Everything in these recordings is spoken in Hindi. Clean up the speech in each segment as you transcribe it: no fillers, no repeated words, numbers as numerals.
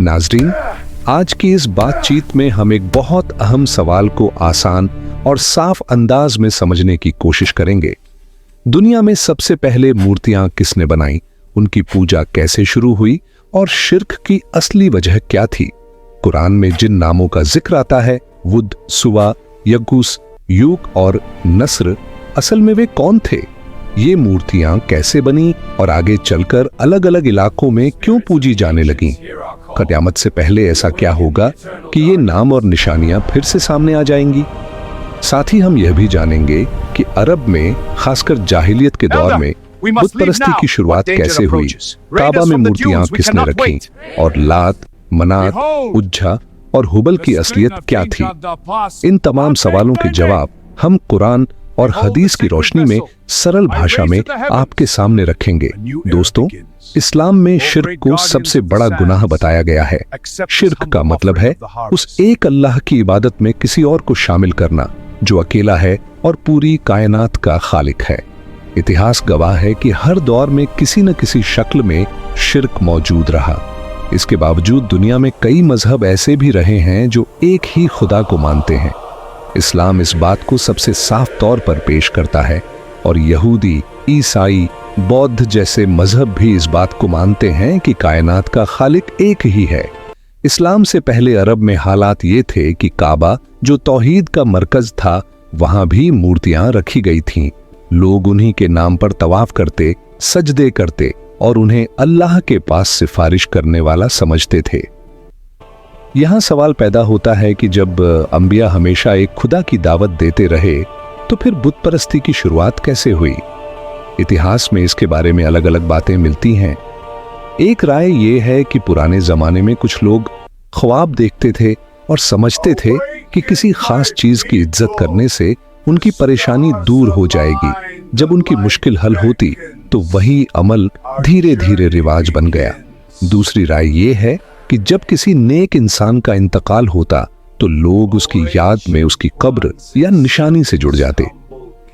नाजरीन, आज की इस बातचीत में हम एक बहुत अहम सवाल को आसान और साफ अंदाज में समझने की कोशिश करेंगे। दुनिया में सबसे पहले मूर्तियां किसने बनाई, उनकी पूजा कैसे शुरू हुई और शिर्क की असली वजह क्या थी। कुरान में जिन नामों का जिक्र आता है, वुद, सुवा, यगूस, यूक और नस्र, असल में वे कौन थे? ये मूर्तियां कैसे बनी और आगे चलकर अलग अलग इलाकों में क्यों पूजी जाने लगीं? क़यामत से पहले ऐसा क्या होगा कि ये नाम और निशानियां फिर से सामने आ जाएंगी? साथ ही हम यह भी जानेंगे कि अरब में, खासकर जाहिलियत के दौर में, बुत परस्ती की शुरुआत कैसे हुई, काबा में मूर्तियां किसने रखीं और लात, मनात, उज्जा और हुबल की असलियत क्या थी। इन तमाम सवालों के जवाब हम कुरान और हदीस की रोशनी में सरल भाषा में आपके सामने रखेंगे। दोस्तों, इस्लाम में शिर्क को सबसे बड़ा गुनाह बताया गया है। शिर्क का मतलब है उस एक अल्लाह की इबादत में किसी और को शामिल करना जो अकेला है और पूरी कायनात का खालिक है। इतिहास गवाह है कि हर दौर में किसी न किसी शक्ल में शिर्क मौजूद रहा। इसके बावजूद दुनिया में कई मजहब ऐसे भी रहे हैं जो एक ही खुदा को मानते हैं। इस्लाम इस बात को सबसे साफ तौर पर पेश करता है और यहूदी, ईसाई, बौद्ध जैसे मजहब भी इस बात को मानते हैं कि कायनात का खालिक एक ही है। इस्लाम से पहले अरब में हालात ये थे कि काबा, जो तौहीद का मरकज था, वहां भी मूर्तियां रखी गई थीं। लोग उन्हीं के नाम पर तवाफ करते, सजदे करते और उन्हें अल्लाह के पास सिफारिश करने वाला समझते थे। यहां सवाल पैदा होता है कि जब अंबिया हमेशा एक खुदा की दावत देते रहे, तो फिर बुत परस्ती की शुरुआत कैसे हुई? इतिहास में इसके बारे में अलग अलग बातें मिलती हैं। एक राय ये है कि पुराने जमाने में कुछ लोग ख्वाब देखते थे और समझते थे कि किसी खास चीज की इज्जत करने से उनकी परेशानी दूर हो जाएगी। जब उनकी मुश्किल हल होती तो वही अमल धीरे धीरे रिवाज बन गया। दूसरी राय ये है कि जब किसी नेक इंसान का इंतकाल होता तो लोग उसकी याद में उसकी कब्र या निशानी से जुड़ जाते।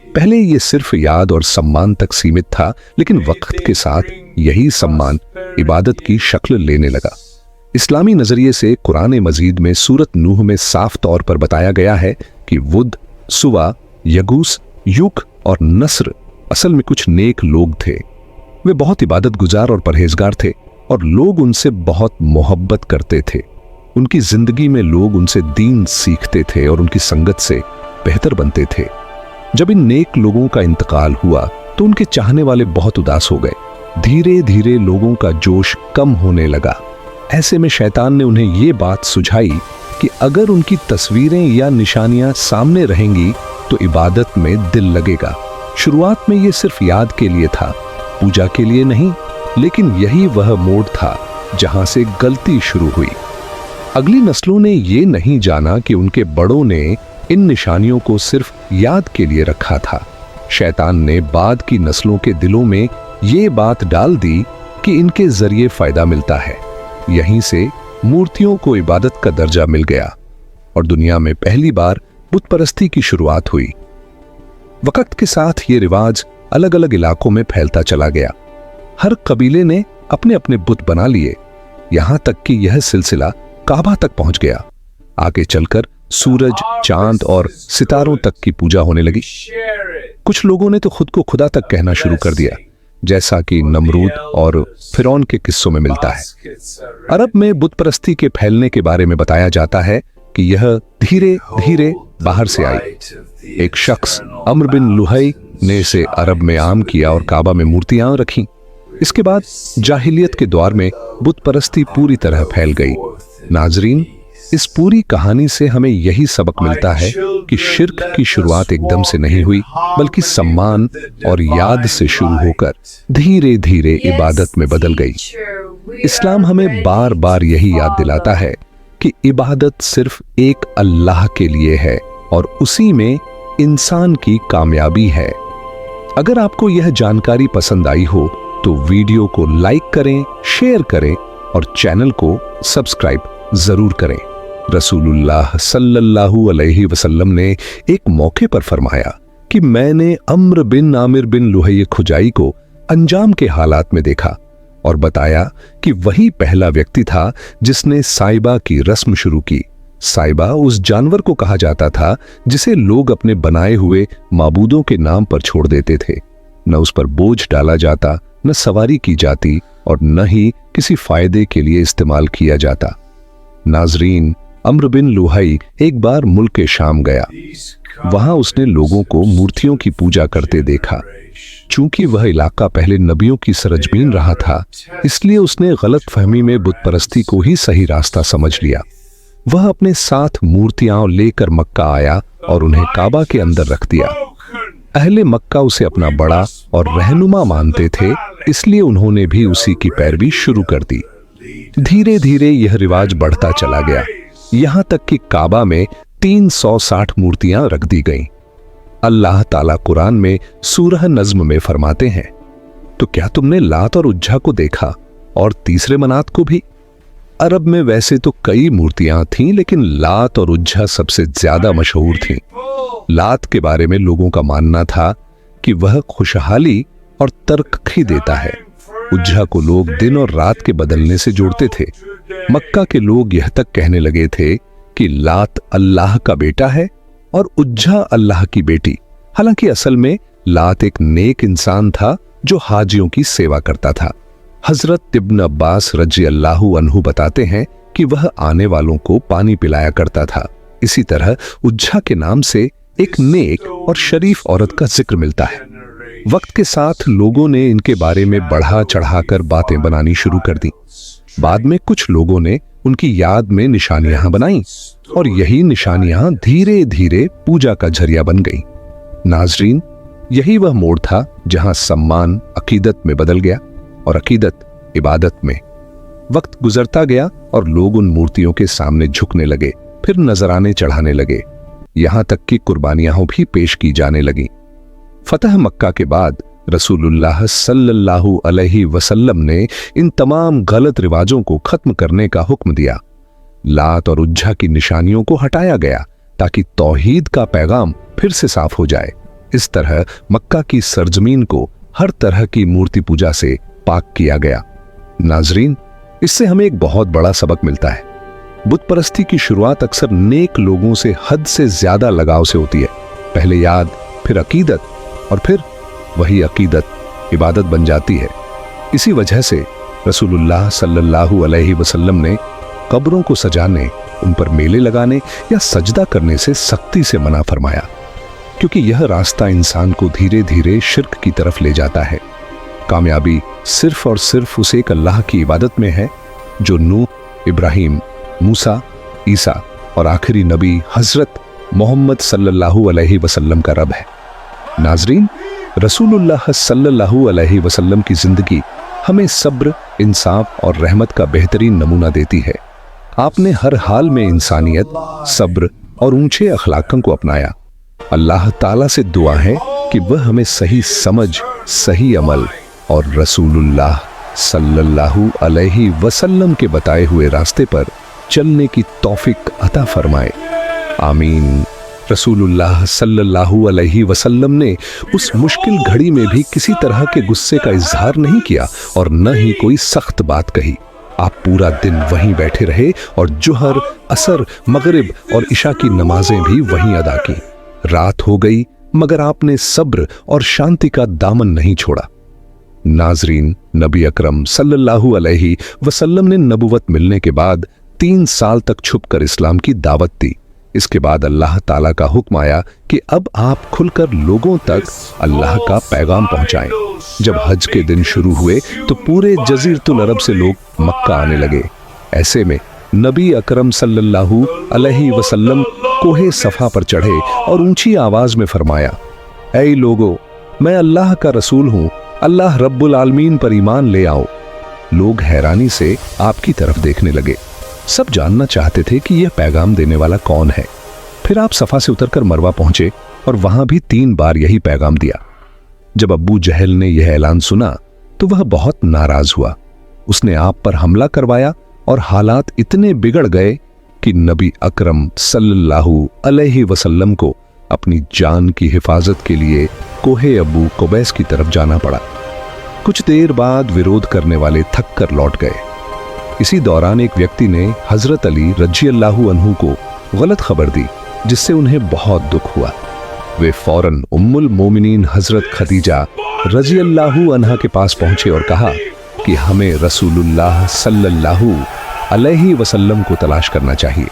पहले ये सिर्फ याद और सम्मान तक सीमित था, लेकिन वक्त के साथ यही सम्मान इबादत की शक्ल लेने लगा। इस्लामी नजरिए से कुरान मजीद में सूरत नूह में साफ तौर पर बताया गया है कि वुद, सुवा, यगूस, यूक और नस्र असल में कुछ नेक लोग थे। वे बहुत इबादत गुजार और परहेजगार थे और लोग उनसे बहुत मोहब्बत करते थे। उनकी जिंदगी में लोग उनसे दीन सीखते थे और उनकी संगत से बेहतर बनते थे। जब इन नेक लोगों का इंतकाल हुआ तो उनके चाहने वाले बहुत उदास हो गए। धीरे धीरे लोगों का जोश कम होने लगा। ऐसे में शैतान ने उन्हें ये बात सुझाई कि अगर उनकी तस्वीरें या निशानियां सामने रहेंगी तो इबादत में दिल लगेगा। शुरुआत में ये सिर्फ याद के लिए था, पूजा के लिए नहीं, लेकिन यही वह मोड़ था जहां से गलती शुरू हुई। अगली नस्लों ने ये नहीं जाना कि उनके बड़ों ने इन निशानियों को सिर्फ याद के लिए रखा था। शैतान ने बाद की नस्लों के दिलों में ये बात डाल दी कि इनके जरिए फायदा मिलता है। यहीं से मूर्तियों को इबादत का दर्जा मिल गया और दुनिया में पहली बार बुत परस्ती की शुरुआत हुई। वक्त के साथ ये रिवाज अलग अलग इलाकों में फैलता चला गया। हर कबीले ने अपने अपने बुत बना लिए, यहां तक कि यह सिलसिला काबा तक पहुंच गया। आगे चलकर सूरज, चांद और सितारों तक की पूजा होने लगी। कुछ लोगों ने तो खुद को खुदा तक कहना शुरू कर दिया, जैसा कि नमरूद और फिरौन के किस्सों में मिलता है। अरब में बुत परस्ती के फैलने के बारे में बताया जाता है कि यह धीरे धीरे बाहर से आई। एक शख्स अम्र बिन लुहई ने इसे अरब में आम किया और काबा में मूर्तियां रखीं। इसके बाद जाहिलियत के दौर में बुत परस्ती पूरी तरह फैल गई। नाजरीन, इस पूरी कहानी से हमें यही सबक मिलता है कि शिर्क की शुरुआत एकदम से नहीं हुई, बल्कि सम्मान और याद से शुरू होकर धीरे धीरे इबादत में बदल गई। इस्लाम हमें बार बार यही याद दिलाता है कि इबादत सिर्फ एक अल्लाह के लिए है और उसी में इंसान की कामयाबी है। अगर आपको यह जानकारी पसंद आई हो तो वीडियो को लाइक करें, शेयर करें और चैनल को सब्सक्राइब जरूर करें। रसूलुल्लाह सल्लल्लाहु अलैहि वसल्लम ने एक मौके पर फरमाया कि मैंने अम्र बिन आमिर बिन लुहै खुजाई को अंजाम के हालात में देखा। और बताया कि वही पहला व्यक्ति था जिसने साइबा की रस्म शुरू की। साइबा उस जानवर को कहा जाता था जिसे लोग अपने बनाए हुए माबूदों के नाम पर छोड़ देते थे। न उस पर बोझ डाला जाता, न सवारी की जाती और न ही किसी फायदे के लिए इस्तेमाल किया जाता। नाजरीन, अम्र बिन लुहाई एक बार मुल्क शाम गया। वहां उसने लोगों को मूर्तियों की पूजा करते देखा। चूंकि वह इलाका पहले नबियों की सरजमीन रहा था, इसलिए उसने गलत फहमी में बुत परस्ती को ही सही रास्ता समझ लिया। वह अपने साथ मूर्तियां लेकर मक्का आया और उन्हें काबा के अंदर रख दिया। अहले मक्का उसे अपना बड़ा और रहनुमा मानते थे, इसलिए उन्होंने भी उसी की पैरवी शुरू कर दी। धीरे धीरे यह रिवाज बढ़ता चला गया, यहां तक कि काबा में 360 मूर्तियां रख दी गईं। अल्लाह ताला कुरान में सूरह नज्म में फरमाते हैं, तो क्या तुमने लात और उज्जा को देखा और तीसरे मनात को भी? अरब में वैसे तो कई मूर्तियां थीं, लेकिन लात और उज्जा सबसे ज्यादा मशहूर थीं। लात के बारे में लोगों का मानना था कि वह खुशहाली और तरक्की देता है। उज्जा को लोग दिन और रात के बदलने से जोड़ते थे। मक्का के लोग यह तक कहने लगे थे कि लात अल्लाह का बेटा है और उज्जा अल्लाह की बेटी। हालांकि असल में लात एक नेक इंसान था जो हाजियों की सेवा करता था। हजरत इब्न अब्बास रजी अल्लाहु अन्हु बताते हैं कि वह आने वालों को पानी पिलाया करता था। इसी तरह उज्जा के नाम से एक नेक और शरीफ औरत का जिक्र मिलता है। वक्त के साथ लोगों ने इनके बारे में बढ़ा चढ़ाकर बातें बनानी शुरू कर दी। बाद में कुछ लोगों ने उनकी याद में निशानियां बनाई और यही निशानियां धीरे धीरे पूजा का जरिया बन गई। नाजरीन, यही वह मोड़ था जहां सम्मान अकीदत में बदल गया और अकीदत इबादत में। वक्त गुजरता गया और लोग उन मूर्तियों के सामने झुकने लगे, फिर नजराने चढ़ाने लगे, यहां तक कि कुर्बानियां भी पेश की जाने लगी। फतह मक्का के बाद रसूलुल्लाह सल्लल्लाहु अलैहि वसल्लम ने इन तमाम गलत रिवाजों को खत्म करने का हुक्म दिया। लात और उज्जा की निशानियों को हटाया गया ताकि तौहीद का पैगाम फिर से साफ हो जाए। इस तरह मक्का की सरजमीन को हर तरह की मूर्ति पूजा से पाक किया गया। नाजरीन, इससे हमें एक बहुत बड़ा सबक मिलता है। बुत परस्ती की शुरुआत अक्सर नेक लोगों से हद से ज्यादा लगाव से होती है। पहले याद, फिर अकीदत और फिर वही अकीदत इबादत बन जाती है। इसी वजह से रसूलुल्लाह सल्लल्लाहु अलैहि वसल्लम ने कब्रों को सजाने, उन पर मेले लगाने या सजदा करने से सख्ती से मना फरमाया, क्योंकि यह रास्ता इंसान को धीरे धीरे शिर्क की तरफ ले जाता है। कामयाबी सिर्फ और सिर्फ उस एक अल्लाह की इबादत में है जो नूह, इब्राहिम, मूसा, ईसा और आखिरी नबी हजरत मोहम्मद सल्लल्लाहु अलैहि वसल्लम का रब है। नाजरीन, रसूलुल्लाह सल्लल्लाहु अलैहि वसल्लम की जिंदगी हमें सब्र, इंसाफ और रहमत का बेहतरीन नमूना देती है। आपने हर हाल में इंसानियत, सब्र और ऊंचे अखलाकों को अपनाया। अल्लाह ताला से दुआ है कि वह हमें सही समझ, सही अमल और रसूलुल्लाह सल्लल्लाहु अलैहि वसल्लम के बताए हुए रास्ते पर चलने की तौफीक अता फरमाए। आमीन। रसूलुल्लाह सल्लल्लाहु अलैहि वसल्लम ने उस मुश्किल घड़ी में भी किसी तरह के गुस्से का इजहार नहीं किया और न ही कोई सख्त बात कही। आप पूरा दिन वहीं बैठे रहे और जुहर, असर, मगरिब और इशा की नमाजें भी वहीं अदा की। रात हो गई मगर आपने सब्र और शांति का दामन नहीं छोड़ा। नाजरीन, नबी अकरम सल्लल्लाहु अलैहि वसल्लम ने नबुवत मिलने के बाद 3 साल तक छुपकर इस्लाम की दावत दी। इसके बाद अल्लाह ताला का हुक्म आया कि अब आप खुलकर लोगों तक अल्लाह का पैगाम पहुंचाएं। जब हज के दिन शुरू हुए तो पूरे जजीरतुल अरब से लोग मक्का आने लगे। ऐसे में नबी अकरम सल्लल्लाहु अलैहि वसल्लम कोहे सफा पर चढ़े और ऊंची आवाज में फरमाया, ऐ लोगो, मैं अल्लाह का रसूल हूं, अल्लाह रब्बुल आलमीन पर ईमान ले आओ। लोग हैरानी से आपकी तरफ देखने लगे। सब जानना चाहते थे कि यह पैगाम देने वाला कौन है। फिर आप सफा से उतरकर मरवा पहुंचे और वहां भी 3 बार यही पैगाम दिया। जब अब्बू जहल ने यह ऐलान सुना तो वह बहुत नाराज हुआ। उसने आप पर हमला करवाया और हालात इतने बिगड़ गए कि नबी अकरम सल्लल्लाहु अलैहि वसल्लम को अपनी जान की हिफाजत के लिए कोहे अबू कुबैस की तरफ जाना पड़ा। कुछ देर बाद विरोध करने वाले थक कर लौट गए। इसी दौरान एक व्यक्ति ने हजरत अली रज़ियल्लाहु अन्हु को गलत खबर दी, जिससे उन्हें बहुत दुख हुआ। वे फौरन उम्मुल मोमिनीन हजरत खदीजा रज़ियल्लाहु अन्हा के पास पहुंचे और कहा कि हमें रसूलुल्लाह सल्लल्लाहु अलैहि वसल्लम को तलाश करना चाहिए।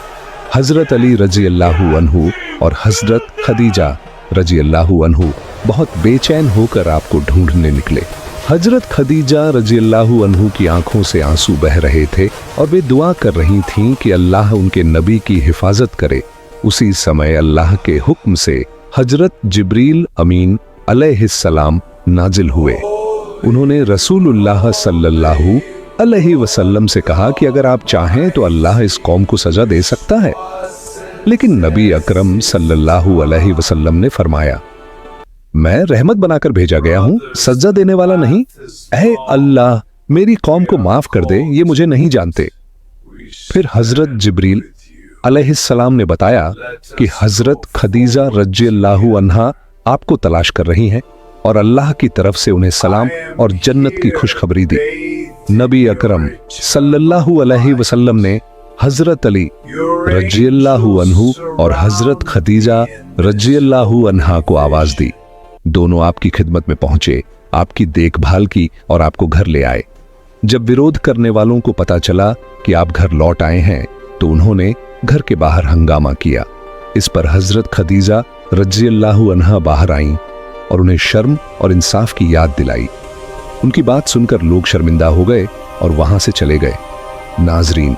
हजरत अली रज़ियल्लाहु अन्हु और हजरत खदीजा रज़ियल्लाहु अन्हु बहुत बेचैन होकर आपको ढूंढने निकले। हजरत खदीजा रज़ियल्लाहु अन्हु की आंखों से आंसू बह रहे थे और वे दुआ कर रही थीं कि अल्लाह उनके नबी की हिफाजत करे। उसी समय अल्लाह के हुक्म से हजरत जिब्रील अमीन अलैहिस्सलाम नाजिल हुए। उन्होंने रसूलुल्लाह सल्लल्लाहु अलैहि वसल्लम से कहा कि अगर आप चाहें तो अल्लाह इस कौम को सजा दे सकता है। लेकिन नबी अकरम सल्लल्लाहु अलैहि वसल्लम ने फरमाया, मैं रहमत बनाकर भेजा गया हूं, सजा देने वाला नहीं। ऐ अल्लाह, मेरी कौम को माफ कर दे, ये मुझे नहीं जानते। फिर हजरत जिब्रील अलैहिस्सलाम ने बताया कि हजरत खदीजा रज़ियल्लाहु अन्हा आपको तलाश कर रही हैं और अल्लाह की तरफ से उन्हें सलाम और जन्नत की खुशखबरी दी। नबी अकरम सल्लल्लाहु अलैहि वसल्लम ने हजरत अली रज़ियल्लाहु अन्हु और हजरत खदीजा रज़ियल्लाहु अन्हा को आवाज दी। दोनों आपकी खिदमत में पहुंचे, आपकी देखभाल की और आपको घर ले आए। जब विरोध करने वालों को पता चला कि आप घर लौट आए हैं तो उन्होंने घर के बाहर हंगामा किया। इस पर हजरत खदीजा रज़ियल्लाहु अन्हा बाहर आईं और उन्हें शर्म और इंसाफ की याद दिलाई। उनकी बात सुनकर लोग शर्मिंदा हो गए और वहां से चले गए। नाजरीन,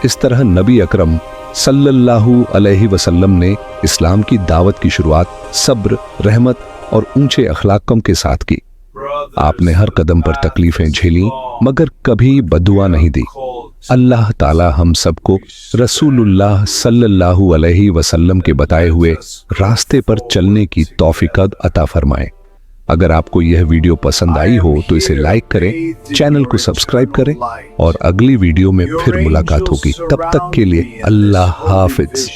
इस तरह नबी अकरम सल्लल्लाहु अलैहि वसल्लम ने इस्लाम की दावत की शुरुआत सब्र, रहमत और ऊंचे अखलाकम के साथ की। आपने हर कदम पर तकलीफें झेली मगर कभी बदुआ नहीं दी। अल्लाह ताला हम सबको रसूलुल्लाह सल्लल्लाहु अलैहि वसल्लम के बताए हुए रास्ते पर चलने की तौफीक अता फरमाए। अगर आपको यह वीडियो पसंद आई हो तो इसे लाइक करें, चैनल को सब्सक्राइब करें और अगली वीडियो में फिर मुलाकात होगी। तब तक के लिए अल्लाह हाफिज।